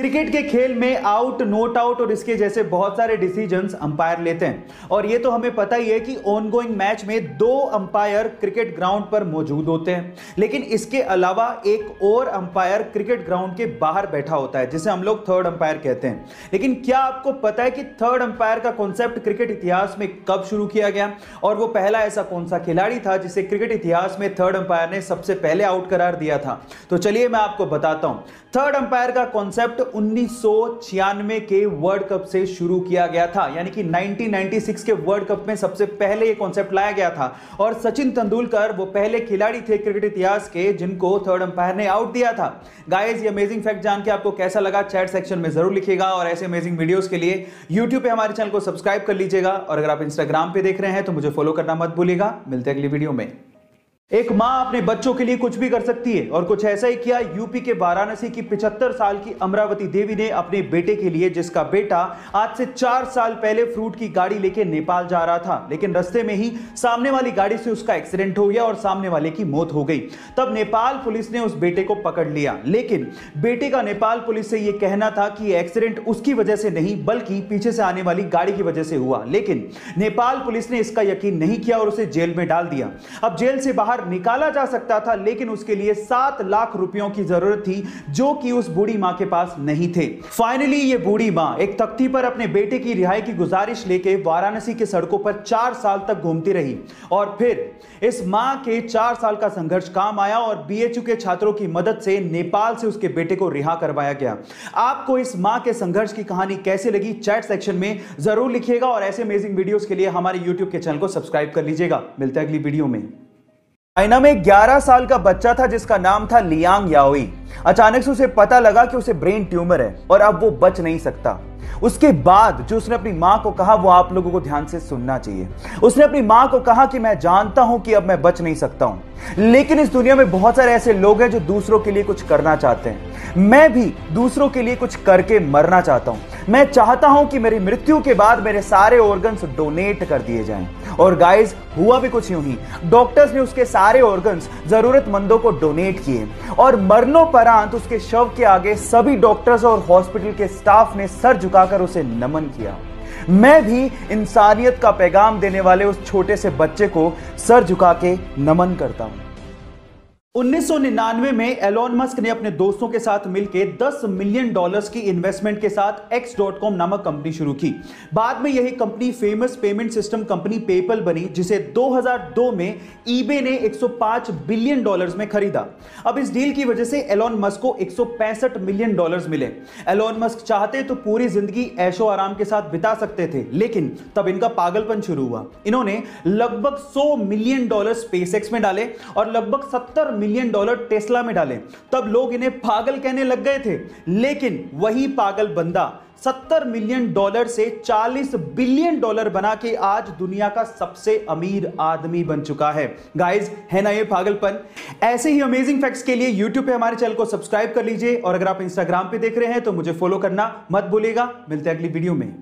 Cricket के खेल में आउट, नॉट आउट और इसके जैसे बहुत सारे डिसीजंस अंपायर लेते हैं और ये तो हमें पता ही है कि ऑनगोइंग मैच में 2 अंपायर क्रिकेट ग्राउंड पर मौजूद होते हैं, लेकिन इसके अलावा एक और अंपायर क्रिकेट ग्राउंड के बाहर बैठा होता है जिसे हम लोग थर्ड अंपायर कहते हैं। लेकिन क्या आपको पता है कि थर्ड अंपायर का कॉन्सेप्ट क्रिकेट इतिहास में कब शुरू किया गया और वो पहला ऐसा कौन सा खिलाड़ी था जिसे क्रिकेट इतिहास में थर्ड अंपायर ने सबसे पहले आउट करार दिया था? तो चलिए मैं आपको बताता हूं। थर्ड अंपायर का कॉन्सेप्ट 1996 के वर्ल्ड कप से शुरू किया गया था, यानी कि 1996 के वर्ल्ड कप में सबसे पहले यह कॉन्सेप्ट लाया गया था और सचिन तेंदुलकर वो पहले खिलाड़ी थे क्रिकेट इतिहास के जिनको थर्ड अंपायर ने आउट दिया था। गाइस, ये अमेजिंग फैक्ट जान के आपको कैसा लगा चैट सेक्शन में जरूर लिखिएगा और ऐसे अमेजिंग वीडियोस के लिए यूट्यूब पे हमारे चैनल को सब्सक्राइब कर लीजिएगा और अगर आप इंस्टाग्राम पे देख रहे हैं तो मुझे फॉलो करना मत भूलिएगा। मिलते हैं अगली वीडियो में। एक मां अपने बच्चों के लिए कुछ भी कर सकती है और कुछ ऐसा ही किया यूपी के वाराणसी की 75 साल की अमरावती देवी ने अपने बेटे के लिए, जिसका बेटा आज से 4 साल पहले फ्रूट की गाड़ी लेके नेपाल जा रहा था, लेकिन रास्ते में ही सामने वाली गाड़ी से उसका एक्सीडेंट हो गया और सामने वाले की मौत हो गई। तब नेपाल पुलिस ने उस बेटे को पकड़ लिया, लेकिन बेटे का नेपाल पुलिस से यह कहना था कि एक्सीडेंट उसकी वजह से नहीं बल्कि पीछे से आने वाली गाड़ी की वजह से हुआ, लेकिन नेपाल पुलिस ने इसका यकीन नहीं किया और उसे जेल में डाल दिया। अब जेल से बाहर निकाला जा सकता था, लेकिन उसके लिए 7 लाख रुपयों की जरूरत थी जो कि उस बूढ़ी मां के पास नहीं थे। फाइनली ये बूढ़ी मां एक तख्ती पर अपने बेटे की रिहाई की गुजारिश लेके वाराणसी के सड़कों पर 4 साल तक घूमती रही और फिर इस मां के 4 साल का संघर्ष काम आया और बीएचयू के छात्रों की मदद से नेपाल से उसके बेटे को रिहा करवाया गया। आपको इस मां के संघर्ष की कहानी कैसे लगी चैट सेक्शन में जरूर लिखिएगा और ऐसे अमेजिंग वीडियोस के लिए हमारे यूट्यूब के चैनल को सब्सक्राइब कर लीजिएगा। मिलते हैं अगली वीडियो में। चाइना में 11 साल का बच्चा था जिसका नाम था लियांग याओई। अचानक से उसे पता लगा कि उसे ब्रेन ट्यूमर है और अब वो बच नहीं सकता। उसके बाद जो उसने अपनी मां को कहा वो आप लोगों को ध्यान से सुनना चाहिए। उसने अपनी मां को कहा कि मैं जानता हूं कि अब मैं बच नहीं सकता हूं, लेकिन इस दुनिया में बहुत सारे ऐसे लोग हैं जो दूसरों के लिए कुछ करना चाहते हैं। मैं भी दूसरों के लिए कुछ करके मरना चाहता हूं। मैं चाहता हूं कि मेरी मृत्यु के बाद मेरे सारे ऑर्गन्स डोनेट कर दिए जाएं। और गाइस, हुआ भी कुछ यूं ही। डॉक्टर्स ने उसके सारे ऑर्गन्स जरूरतमंदों को डोनेट किए और मरणोपरांत उसके शव के आगे सभी डॉक्टर्स और हॉस्पिटल के स्टाफ ने सर झुकाकर उसे नमन किया। मैं भी इंसानियत का पैगाम देने वाले उस छोटे से बच्चे को सर झुका के नमन करता हूं। 1999 में एलोन मस्क ने अपने दोस्तों के साथ मिलकर $10 मिलियन की इन्वेस्टमेंट के साथ X.com नामक कंपनी शुरू की। बाद में यही company famous payment system company PayPal बनी, जिसे 2002 में ईबे ने $105 बिलियन में खरीदा। अब इस डील की वजह से एलोन मस्क को $165 मिलियन मिले। एलोन मस्क चाहते तो पूरी जिंदगी ऐशो आराम के साथ बिता सकते थे, लेकिन तब इनका पागलपन शुरू हुआ। इन्होंने लगभग $100 मिलियन स्पेसएक्स में डाले और लगभग $70 मिलियन टेस्ला में डाले। तब लोग इन्हें पागल कहने लग गए थे, लेकिन वही पागल बंदा $70 मिलियन से $40 बिलियन बना के आज दुनिया का सबसे अमीर आदमी बन चुका है। गाइस, है ना ये पागलपन? ऐसे ही अमेजिंग फैक्ट्स के लिए यूट्यूब पे हमारे चैनल को सब्सक्राइब कर लीजिए और अगर आप इंस्टाग्राम पे देख रहे हैं तो मुझे फॉलो करना मत भूलिएगा। मिलते हैं अगली वीडियो में।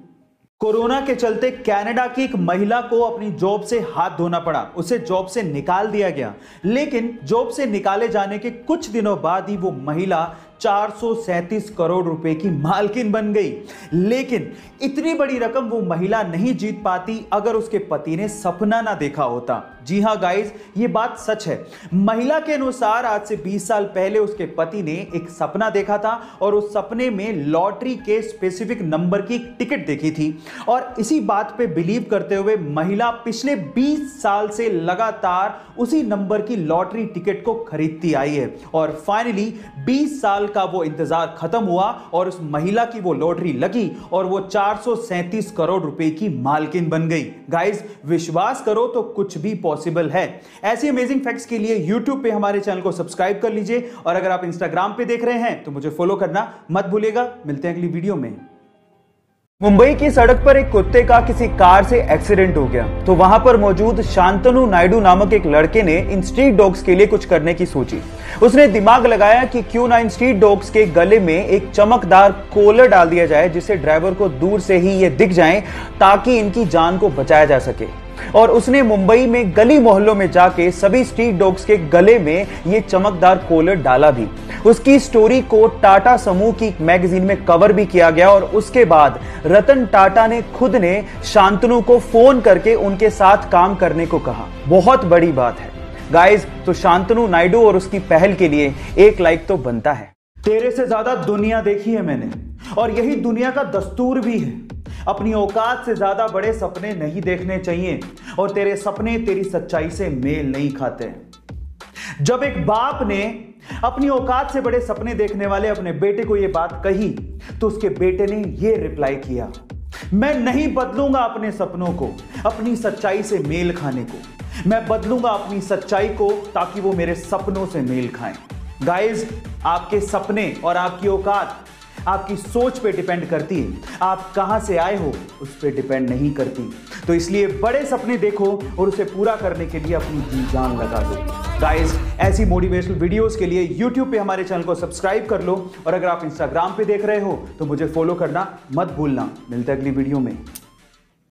कोरोना के चलते कनाडा की एक महिला को अपनी जॉब से हाथ धोना पड़ा। उसे जॉब से निकाल दिया गया, लेकिन जॉब से निकाले जाने के कुछ दिनों बाद ही वो महिला 437 करोड़ रुपए की मालकिन बन गई। लेकिन इतनी बड़ी रकम वो महिला नहीं जीत पाती अगर उसके पति ने सपना ना देखा होता। जी हां गाइस, ये बात सच है। महिला के अनुसार आज से 20 साल पहले उसके पति ने एक सपना देखा था और उस सपने में लॉटरी के स्पेसिफिक नंबर की टिकट देखी थी और इसी बात पे बिलीव करते हुए महिला पिछले 20 साल से लगातार उसी नंबर की लॉटरी टिकट को खरीदती आई है और फाइनली 20 साल का वो इंतजार खत्म हुआ और उस महिला की वो लॉटरी लगी और वो 437 करोड़ रुपए की मालकिन बन गई। गाइस, विश्वास करो तो कुछ भी पॉसिबल है। ऐसी अमेजिंग फैक्ट्स के लिए यूट्यूब पे हमारे चैनल को सब्सक्राइब कर लीजिए और अगर आप इंस्टाग्राम पे देख रहे हैं तो मुझे फॉलो करना मत भूलिएगा। मिलते हैं अगली वीडियो में। मुंबई की सड़क पर एक कुत्ते का किसी कार से एक्सीडेंट हो गया तो वहां पर मौजूद शांतनु नायडू नामक एक लड़के ने इन स्ट्रीट डॉग्स के लिए कुछ करने की सोची। उसने दिमाग लगाया कि क्यों ना इन स्ट्रीट डॉग्स के गले में एक चमकदार कॉलर डाल दिया जाए जिससे ड्राइवर को दूर से ही ये दिख जाए ताकि इनकी जान को बचाया जा सके। और उसने मुंबई में गली मोहल्लों में जाके सभी स्ट्रीट डॉग्स के गले में ये चमकदार कॉलर डाला भी। उसकी स्टोरी को टाटा समूह की मैगजीन में कवर भी किया गया और उसके बाद रतन टाटा ने खुद ने शांतनु को फोन करके उनके साथ काम करने को कहा। बहुत बड़ी बात है गाइस। तो शांतनु नायडू और उसकी पहल के लिए एक लाइक तो बनता है। तेरे से ज्यादा दुनिया देखी है मैंने, और यही दुनिया का दस्तूर भी है। अपनी औकात से ज्यादा बड़े सपने नहीं देखने चाहिए, और तेरे सपने तेरी सच्चाई से मेल नहीं खाते। जब एक बाप ने अपनी औकात से बड़े सपने देखने वाले अपने बेटे को यह बात कही, तो उसके बेटे ने यह रिप्लाई किया, मैं नहीं बदलूंगा अपने सपनों को अपनी सच्चाई से मेल खाने को। मैं बदलूंगा अपनी सच्चाई को ताकि वो मेरे सपनों से मेल खाएं। गाइस, आपके सपने और आपकी औकात आपकी सोच पे डिपेंड करती है। आप कहां से आए हो उस पे डिपेंड नहीं करती। तो इसलिए बड़े सपने देखो और उसे पूरा करने के लिए अपनी जी जान लगा दो। गाइस, ऐसी मोटिवेशनल वीडियोस के लिए YouTube पे हमारे चैनल को सब्सक्राइब कर लो, और अगर आप Instagram पे देख रहे हो तो मुझे फॉलो करना मत भूलना। मिलते हैं अगली वीडियो में।